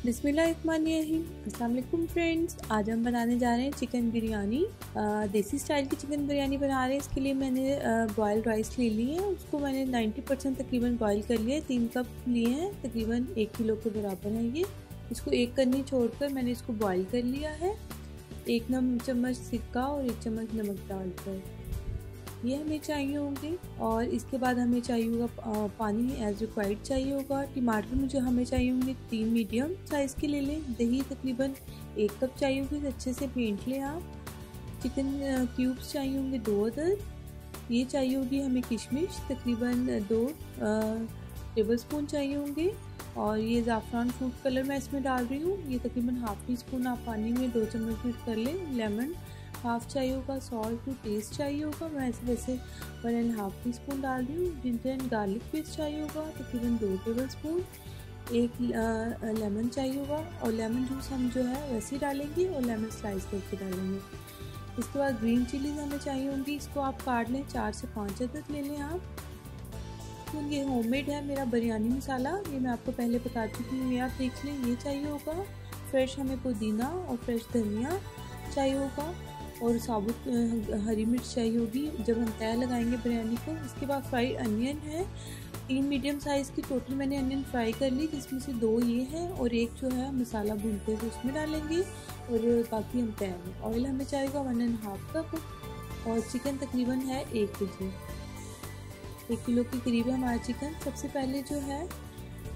बिस्मिल्लाहिर्रहमानिर्रहीम। अस्सलाम वालेकुम फ्रेंड्स, आज हम बनाने जा रहे हैं चिकन बिरयानी। देसी स्टाइल की चिकन बिरयानी बना रहे हैं। इसके लिए मैंने बॉयल्ड राइस ले लिए हैं। उसको मैंने 90% तकरीबन बॉयल कर लिया है। 3 कप लिए हैं, तकरीबन 1 किलो के बराबर है ये। इसको एक करनी छोड़कर मैंने इसको बॉयल कर लिया है। 1 चम्मच सिरका और 1 चम्मच नमक डालकर ये हमें चाहिए होंगे। और इसके बाद हमें चाहिए होगा पानी एज रिक्वायर्ड चाहिए होगा। टमाटर मुझे हमें चाहिए होंगे 3 मीडियम साइज़ के ले लें। दही तकरीबन 1 कप चाहिए होगी, अच्छे से फेंट लें आप। चिकन क्यूब्स चाहिए होंगे 2 अदद। ये चाहिए होगी हमें किशमिश तकरीबन 2 टेबल स्पून चाहिए होंगे। और ये ज़ाफ़रान फूड कलर मैं इसमें डाल रही हूँ, ये तकरीबन हाफ़ टी स्पून आप पानी में 2 चम्मच मिक्स कर लें। लेमन हाफ़ चाहिए होगा। सॉल्ट टू टेस्ट चाहिए होगा, मैं वैसे 1.5 टी स्पून डाल रही हूँ। जिंजर एंड गार्लिक पेस्ट चाहिए होगा तकरीबन 2 टेबल स्पून। एक लेमन चाहिए होगा, और लेमन जूस हम जो है वैसे ही डालेंगे और लेमन स्लाइस करके डालेंगे। इसके बाद ग्रीन चिलीज हमें चाहिए होंगी, इसको आप काट लें, 4 से 5 अदद ले लें आप। तो ये होममेड है मेरा बिरयानी मसाला, ये मैं आपको पहले बता चुकी हूँ, ये आप देख लें। ये चाहिए होगा फ्रेश हमें पुदीना और फ्रेश धनिया चाहिए होगा, और साबुत हरी मिर्च चाहिए होगी जब हम तय लगाएंगे बिरयानी को। इसके बाद फ्राई अनियन है 3 मीडियम साइज़ की। टोटल मैंने अनियन फ्राई कर ली, जिसमें से 2 ये हैं और एक जो है मसाला भूनते हुए उसमें डालेंगे, और बाकी हम तय में। ऑयल हमें चाहिएगा 1.5 कप, और चिकन तकरीबन है 1 केजी, 1 किलो के करीब है हमारा चिकन। सबसे पहले जो है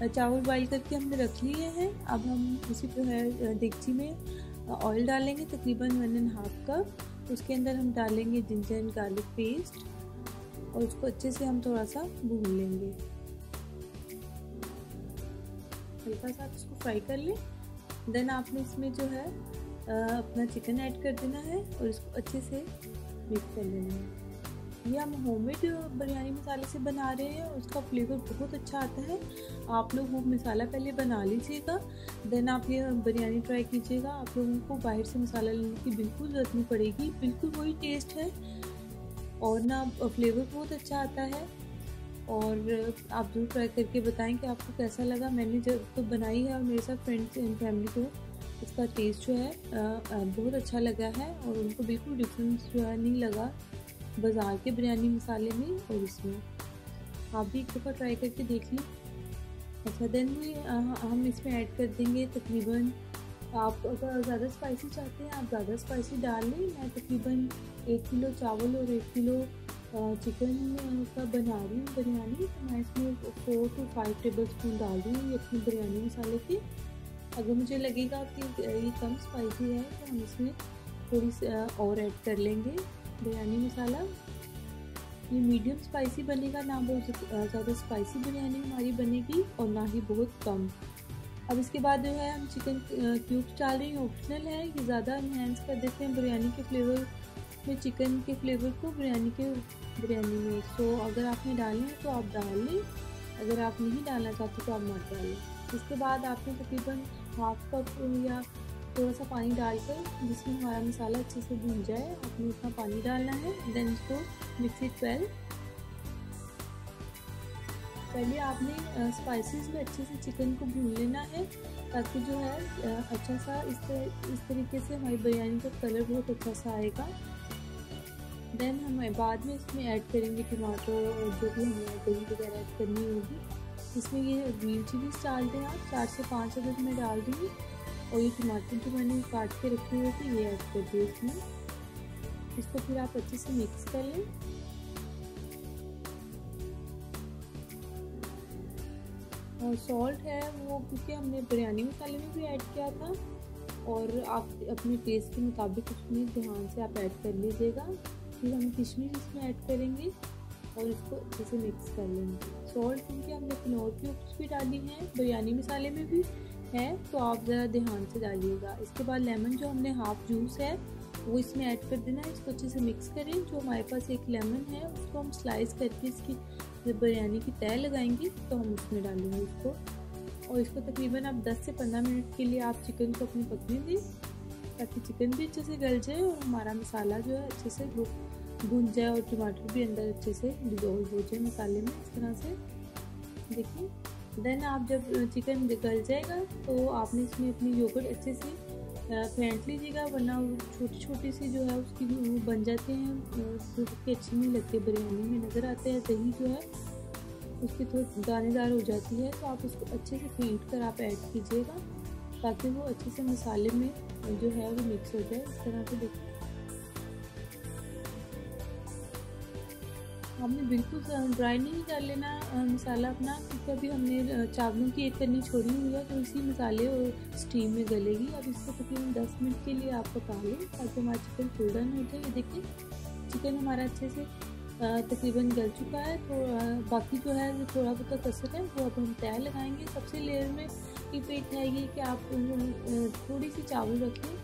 चावल बॉइल करके हमने रख लिए हैं। अब हम उसी जो है देगची में ऑयल डालेंगे तकरीबन 1.5 कप। उसके अंदर हम डालेंगे जिंजर एंड गार्लिक पेस्ट, और उसको अच्छे से हम थोड़ा सा भून लेंगे, हल्का सा उसको फ्राई कर लें। देन आपने इसमें जो है अपना चिकन ऐड कर देना है और इसको अच्छे से मिक्स कर लेना है। ये हम होममेड बिरयानी मसाले से बना रहे हैं, उसका फ्लेवर बहुत अच्छा आता है। आप लोग वो मसाला पहले बना लीजिएगा, देन आप ये बिरयानी ट्राई कीजिएगा। आप लोगों को बाहर से मसाला लेने की बिल्कुल ज़रूरत नहीं पड़ेगी, बिल्कुल वही टेस्ट है और ना फ्लेवर बहुत अच्छा आता है। और आप जरूर ट्राई करके बताएं कि आपको कैसा लगा। मैंने जब तो बनाई है और मेरे साथ फ्रेंड्स एंड फैमिली को इसका टेस्ट जो है बहुत अच्छा लगा है, और उनको बिल्कुल डिफरेंस जो है नहीं लगा बाज़ार के बिरयानी मसाले में और इसमें। आप भी एक दफ़ा ट्राई करके देख लें। अच्छा, देन भी हम इसमें ऐड कर देंगे तकरीबन, आप अगर ज़्यादा स्पाइसी चाहते हैं आप ज़्यादा स्पाइसी डाल लें। मैं तकरीबन 1 किलो चावल और 1 किलो चिकन का बना रही हूँ बिरयानी, तो मैं इसमें 4 to 5 टेबल स्पून डाल रही हूँ ये अपने बिरयानी मसाले के। अगर मुझे लगेगा कि ये कम स्पाइसी है तो हम इसमें थोड़ी सी और ऐड कर लेंगे बिरयानी मसाला। ये मीडियम स्पाइसी बनेगा, ना बहुत ज़्यादा स्पाइसी बिरयानी हमारी बनेगी और ना ही बहुत कम। अब इसके बाद जो है हम चिकन क्यूब्स डाल रहे हैं, ऑप्शनल है, ये ज़्यादा इन्हेंस कर देते हैं बिरयानी के फ्लेवर में, चिकन के फ्लेवर को बिरयानी में। सो अगर आपने डालना है तो आप डाल लें, अगर आप नहीं डालना चाहते तो आप मत डालें। इसके बाद आपने तकरीबन 1/2 कप या थोड़ा सा पानी डालकर, जिसमें हमारा मसाला अच्छे से भून जाए, आपने उतना पानी डालना है। देन इसको मिक्स इट वेल। पहले आपने स्पाइसेस में अच्छे से चिकन को भून लेना है, ताकि जो है अच्छा सा इस तरीके से हमारी बिरयानी का कलर बहुत अच्छा सा आएगा। देन हम बाद में इसमें ऐड करेंगे टमाटर और जो भी हमें दही वगैरह ऐड करनी होगी। इसमें ये ग्रीन चिलीज डाल दें आप, 4 से 5 अदद मैं डाल दूँगी, और ये टमाटर जो मैंने काट के रखे हुए थे ये ऐड कर दिए इसमें। इसको फिर आप अच्छे से मिक्स कर लें। और सॉल्ट है वो क्योंकि हमने बिरयानी मसाले में भी ऐड किया था, और आप अपने टेस्ट के मुताबिक उसमें ध्यान से आप ऐड कर लीजिएगा। फिर हम किशमिश इसमें ऐड करेंगे और इसको अच्छे से मिक्स कर लेंगे। सॉल्ट क्योंकि हमने कनौर क्यूब्स भी डाली हैं, बिरयानी मसाले में भी है, तो आप ज़रा ध्यान से डालिएगा। इसके बाद लेमन जो हमने हाफ जूस है वो इसमें ऐड कर देना है, इसको अच्छे से मिक्स करें। जो हमारे पास एक लेमन है उसको हम स्लाइस करके इसकी जब बिरयानी की तय लगाएंगे तो हम उसमें डालेंगे इसको, और इसको तकरीबन आप 10 से 15 मिनट के लिए आप चिकन को अपने पकने दें, ताकि चिकन भी अच्छे से गल जाए और हमारा मसाला जो है अच्छे से भून जाए, और टमाटर भी अंदर अच्छे से डिजोल्व हो जाए मसाले में। इस तरह से देखिए देन आप जब चिकन गल जाएगा तो आपने इसमें अपनी योगर्ट अच्छे से फेंट लीजिएगा, वरना छोटी छोटी सी जो है उसकी वो बन जाते हैं, जो कि अच्छी नहीं लगती बिरयानी में नज़र आते हैं। दही जो है उसकी थोड़ी दानेदार हो जाती है, तो आप उसको अच्छे से फेंट कर आप ऐड कीजिएगा ताकि वो अच्छे से मसाले में जो है वो मिक्स हो जाए। इस तरह से देखिए हमने बिल्कुल ड्राई नहीं कर लेना मसाला अपना, क्योंकि अभी हमने चावलों की एक करनी छोड़ी हुई है, तो इसी मसाले और स्टीम में गलेगी। अब इसको तकरीबन 10 मिनट के लिए आप पका लें ताकि हमारा चिकन फुल डन हो जाए। ये देखिए चिकन हमारा अच्छे से तकरीबन गल चुका है, तो बाकी जो है जो थोड़ा बहुत कसर है वो अब हम तय लगाएंगे। सबसे लेयर में टिप एक है ये कि आप थोड़ी सी चावल रखें,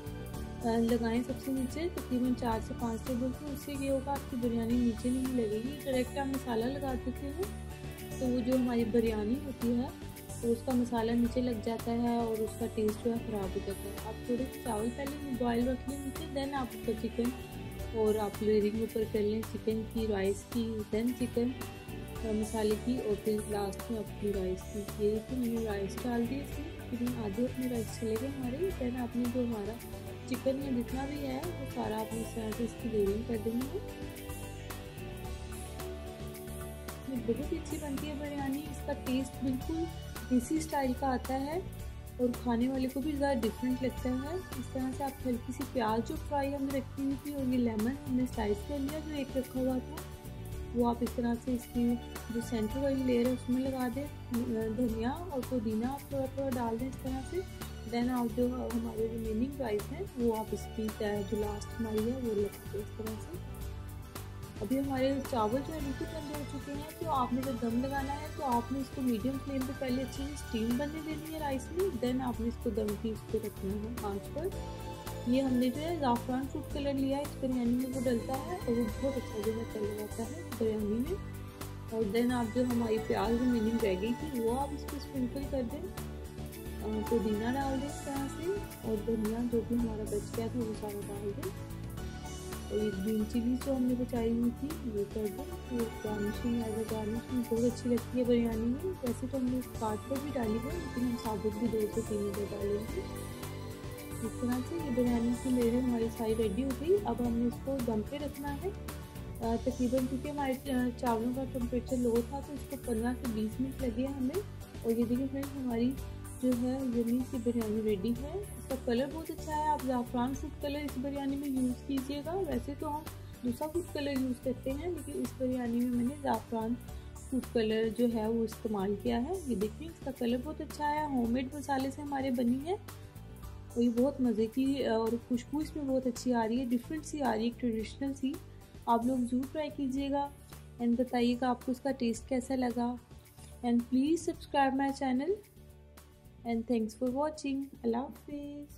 लगाएं सबसे नीचे तकरीबन 4 से 5 टेबल स्पून। उससे ये होगा आपकी बिरयानी नीचे नहीं लगेगी। डायरेक्ट आप मसाला लगा देते हैं तो वो जो हमारी बिरयानी होती है तो उसका मसाला नीचे लग जाता है और उसका टेस्ट जो है ख़राब हो जाता है। आप थोड़े से चावल पहले बॉयल रख लें नीचे, देन आप उसका चिकन और आप लेयरिंग ऊपर कर लें चिकन की, राइस की, देन चिकन मसाले की और फिर लास्ट में अपनी राइस की। ये देखिए मैंने राइस डाल दी इसमें, फिर आधे अपने राइस चले गए हमारे। देन आपने जो हमारा चिकन में जितना भी है वो सारा आपने इस तरह से इसकी लेयरिंग कर देनी है। बहुत ही अच्छी बनती है बिरयानी, इसका टेस्ट बिल्कुल देसी स्टाइल का आता है और खाने वाले को भी ज़्यादा डिफरेंट लगता है। इस तरह से आप हल्की सी प्याज जो फ्राई हमने रखी हुई थी और ये लेमन हमने स्लाइस कर लिया जो एक रखा हुआ था, वो आप इस तरह से इसकी जो सेंटर वाली लेयर है उसमें लगा दें। धनिया और पुदीना आप थोड़ा थोड़ा डाल दें इस तरह से। देन आप जो हमारे रिमेनिंग राइस है वो आप इसकी जो लास्ट हमारी है वो लगा दें इस तरह से। अभी हमारे चावल जो है बिल्कुल ठंडे हो चुके हैं, तो आपने जब दम लगाना है तो आपने इसको मीडियम फ्लेम पे पहले अच्छे से स्टीम बनने देनी है राइस में, देन आपने इसको दम की इस पर रखना है आँच पर। ये हमने जो है ज़ाफ़रान फूड कलर लिया है, इस बिरयानी में वो डलता है और वो बहुत अच्छा जो है कलर आता है बिरयानी में। और देन आप जो हमारी प्याज रिमेनिंग रह गई थी वो आप इस पर स्प्रिंकल कर दें, पुदीना डाल दें इस तरह से और धनिया जो भी हमारा बच गया था वो सारा डाल दें। और ये ग्रीन चिली जो हमने बचाई हुई थी वो कर दें। तो गार्निशिंग एज अ गार्निशिंग बहुत अच्छी लगती है बिरयानी में। वैसे तो हमने काट कर भी डाली है लेकिन हम साबुत भी 2 से 3 मिनट डालेंगे। इस तरह से ये बिरयानी की लेयर हमारी सारी रेडी हो गई। अब हमने इसको दम पे रखना है तकरीबन, क्योंकि हमारे चावलों का टेम्परेचर लो था तो इसको 15 से 20 मिनट लगे हमें। और ये देखिए फ्रेंड्स हमारी जो है यम्मी सी बिरयानी रेडी है। इसका कलर बहुत अच्छा है, आप ज़ाफ़रान फूड कलर इस बिरयानी में यूज़ कीजिएगा। वैसे तो हम दूसरा फूड कलर यूज़ करते हैं लेकिन इस बिरयानी में मैंने ज़ाफ़रान फूड कलर जो है वो इस्तेमाल किया है। ये देखिए इसका कलर बहुत अच्छा है, होममेड मसाले से हमारे बनी है और ये बहुत मज़े की और खुशबू इसमें बहुत अच्छी आ रही है, डिफरेंट सी आ रही है, ट्रेडिशनल सी। आप लोग ज़रूर ट्राई कीजिएगा एंड बताइएगा आपको इसका टेस्ट कैसा लगा। And please subscribe my channel and thanks for watching. Allah Hafiz.